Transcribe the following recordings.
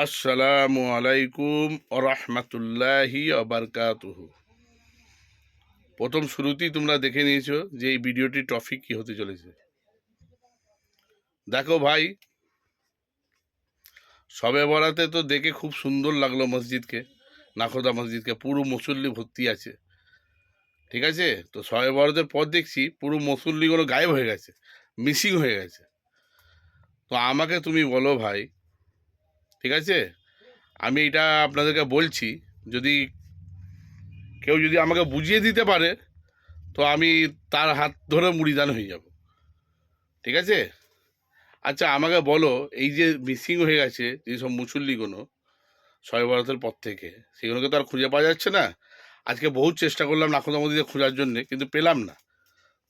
আসসালামু আলাইকুম ওরহমতুল্লাহি আবরকাতুহু। প্রথম শুরুতেই তোমরা দেখে নিয়েছো যে এই ভিডিওটির টপিক কি হতে চলেছে। দেখো ভাই, শবে বরাতে তো দেখে খুব সুন্দর লাগলো মসজিদকে, নাখোদা মসজিদকে, পুরো মুসল্লি ভর্তি আছে, ঠিক আছে। তো শবে বরাতের পর দেখছি পুরো মুসল্লিগুলো গায়েব হয়ে গেছে, মিসিং হয়ে গেছে। তো আমাকে তুমি বলো ভাই, ঠিক আছে, আমি এটা আপনাদেরকে বলছি, যদি কেউ যদি আমাকে বুঝিয়ে দিতে পারে তো আমি তার হাত ধরে মুড়িদান হয়ে যাব, ঠিক আছে। আচ্ছা আমাকে বলো, এই যে মিসিং হয়ে গেছে যেসব মুসল্লিগুলো শবে বরাতের পর থেকে, সেগুলোকে তো আর খুঁজে পাওয়া যাচ্ছে না। আজকে বহু চেষ্টা করলাম নাখোদা মসজিদে খোঁজার জন্যে, কিন্তু পেলাম না।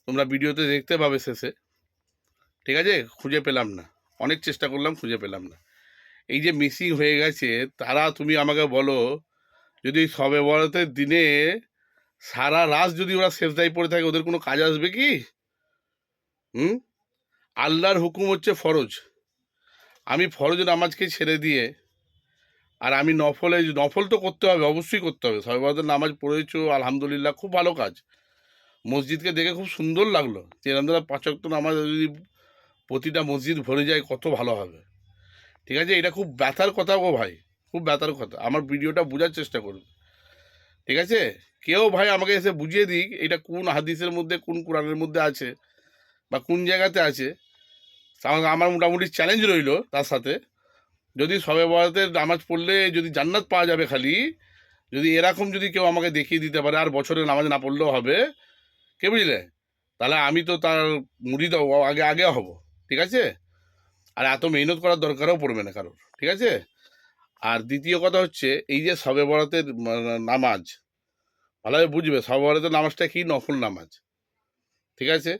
তোমরা ভিডিওতে দেখতে পাবে শেষে, ঠিক আছে। খুঁজে পেলাম না, অনেক চেষ্টা করলাম, খুঁজে পেলাম না। এই যে মিসিং হয়ে গেছে তারা, তুমি আমাকে বলো, যদি শবে বরাতের দিনে সারা রাত যদি ওরা সেজদায় পড়ে থাকে, ওদের কোনো কাজ আসবে কি? হুম। আল্লাহর হুকুম হচ্ছে ফরজ। আমি ফরজ নামাজকে ছেড়ে দিয়ে আর আমি নফল তো করতে হবে, অবশ্যই করতে হবে। শবে বরাতের নামাজ পড়েছো, আলহামদুলিল্লাহ, খুব ভালো কাজ। মসজিদকে দেখে খুব সুন্দর লাগলো যে এরকম 5 ওয়াক্ত নামাজ যদি প্রতিটা মসজিদ ভরে যায় কত ভালো হবে, ঠিক আছে। এটা খুব ব্যথার কথা গো ভাই, খুব ব্যথার কথা। আমার ভিডিওটা বোঝার চেষ্টা করুন, ঠিক আছে। কেউ ভাই আমাকে এসে বুঝিয়ে দিক এটা কোন হাদিসের মধ্যে, কোন কোরআনের মধ্যে আছে, বা কোন জায়গাতে আছে। আমার মোটামুটি চ্যালেঞ্জ রইল তার সাথে। যদি শবে বরাতের নামাজ পড়লে যদি জান্নাত পাওয়া যাবে খালি, যদি এরকম যদি কেউ আমাকে দেখিয়ে দিতে পারে, আর বছরে নামাজ না পড়লেও হবে, কে বুঝলে, তাহলে আমি তো তার মুড়ি দেবো, আগে আগে হব, ঠিক আছে। আর এত মেহনত করার দরকারও পড়বে না কারোর, ঠিক আছে। আর দ্বিতীয় কথা হচ্ছে, এই যে শবে বরাতের নামাজ, ভালোভাবে বুঝবে শবে বরাতের নামাজটা কি, নফল নামাজ, ঠিক আছে।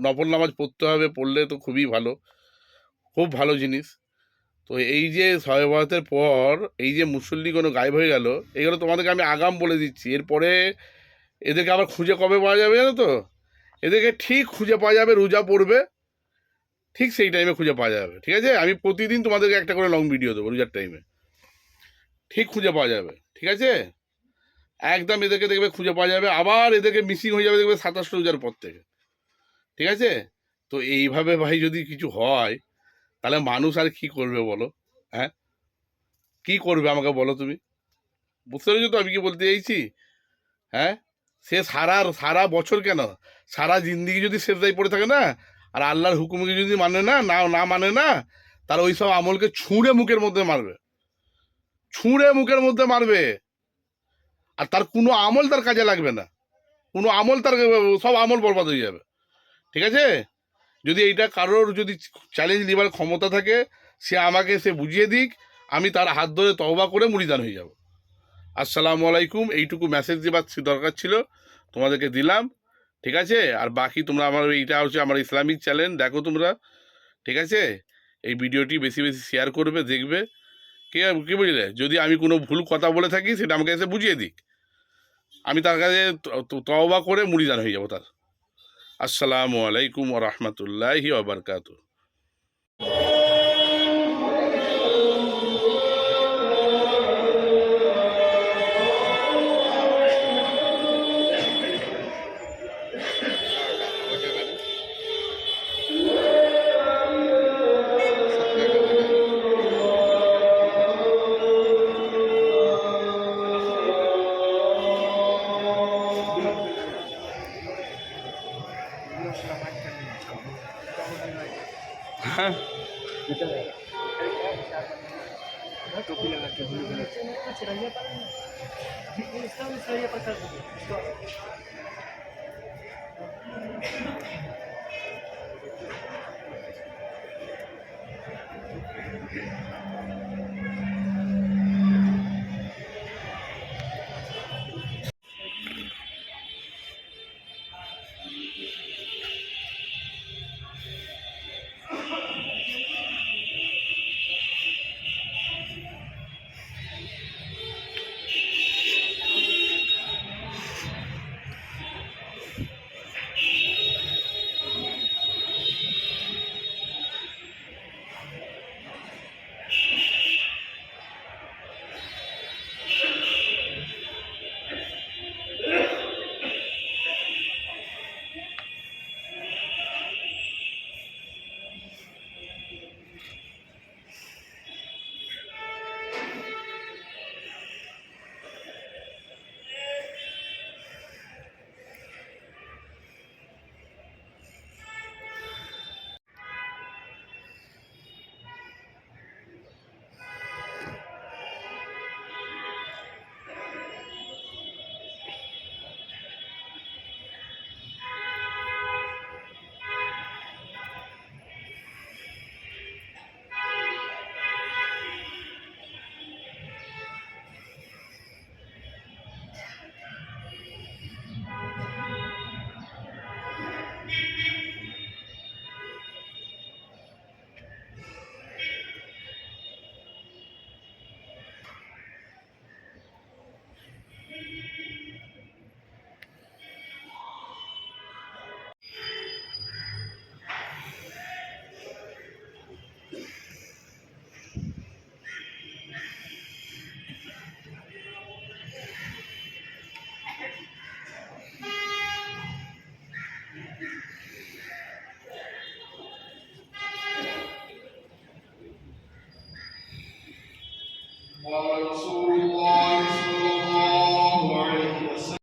নফল নামাজ পড়তে হবে, পড়লে তো খুবই ভালো, খুব ভালো জিনিস। তো এই যে শবে বরাতের পর এই যে মুসল্লি কোনো গায়েব হয়ে গেল, এগুলো তোমাদেরকে আমি আগাম বলে দিচ্ছি। এরপরে এদেরকে আবার খুঁজে কবে পাওয়া যাবে জানো তো? এদেরকে ঠিক খুঁজে পাওয়া যাবে রোজা পড়বে, ঠিক সেই টাইমে খুঁজে পাওয়া যাবে, ঠিক আছে। আমি প্রতিদিন তোমাদেরকে একটা করে লং ভিডিও দেবো রোজার টাইমে, ঠিক খুঁজে পাওয়া যাবে, ঠিক আছে। একদম এদেরকে দেখবে খুঁজে পাওয়া যাবে, আবার এদেরকে মিসিং হয়ে যাবে দেখবে 27 রোজার পর থেকে, ঠিক আছে। তো এইভাবে ভাই যদি কিছু হয়, তাহলে মানুষ আর কি করবে বলো? হ্যাঁ, কি করবে আমাকে বলো তুমি? বুঝতে পেরেছো তো আমি কি বলতে চাইছি? হ্যাঁ, সে সারা সারা বছর কেন, সারা জিন্দিগি যদি সেজদায় পড়ে থাকে না, আর আল্লাহর হুকুমকে যদি মানে না না না মানে না, তার ওই সব আমলকে ছুঁড়ে মুখের মধ্যে মারবে, ছুঁড়ে মুখের মধ্যে মারবে। আর তার কোনো আমল তার কাজে লাগবে না, কোনো আমল তার, সব আমল বরবাদ হয়ে যাবে, ঠিক আছে। যদি এইটা কারোর যদি চ্যালেঞ্জ নেবার ক্ষমতা থাকে, সে আমাকে সে বুঝিয়ে দিক, আমি তার হাত ধরে তওবা করে মুড়িদান হয়ে যাব। আসসালামু আলাইকুম, এইটুকু মেসেজ দেবার দরকার ছিল, তোমাদেরকে দিলাম, ঠিক আছে। আর বাকি তোমরা, আমার এইটা হচ্ছে আমার ইসলামিক চ্যানেল, দেখো তোমরা, ঠিক আছে। এই ভিডিওটি বেশি বেশি শেয়ার করবে, দেখবে, কি বুঝলে। যদি আমি কোনো ভুল কথা বলে থাকি সেটা আমাকে এসে বুঝিয়ে দিক, আমি তার কাছে তওবা করে মুড়িদান হয়ে যাব তার। আসসালামু আলাইকুম ওয়া রাহমাতুল্লাহি ওয়া বারাকাতুহু। হ্যাঁ, टोपी लगा के ब्लू कलर से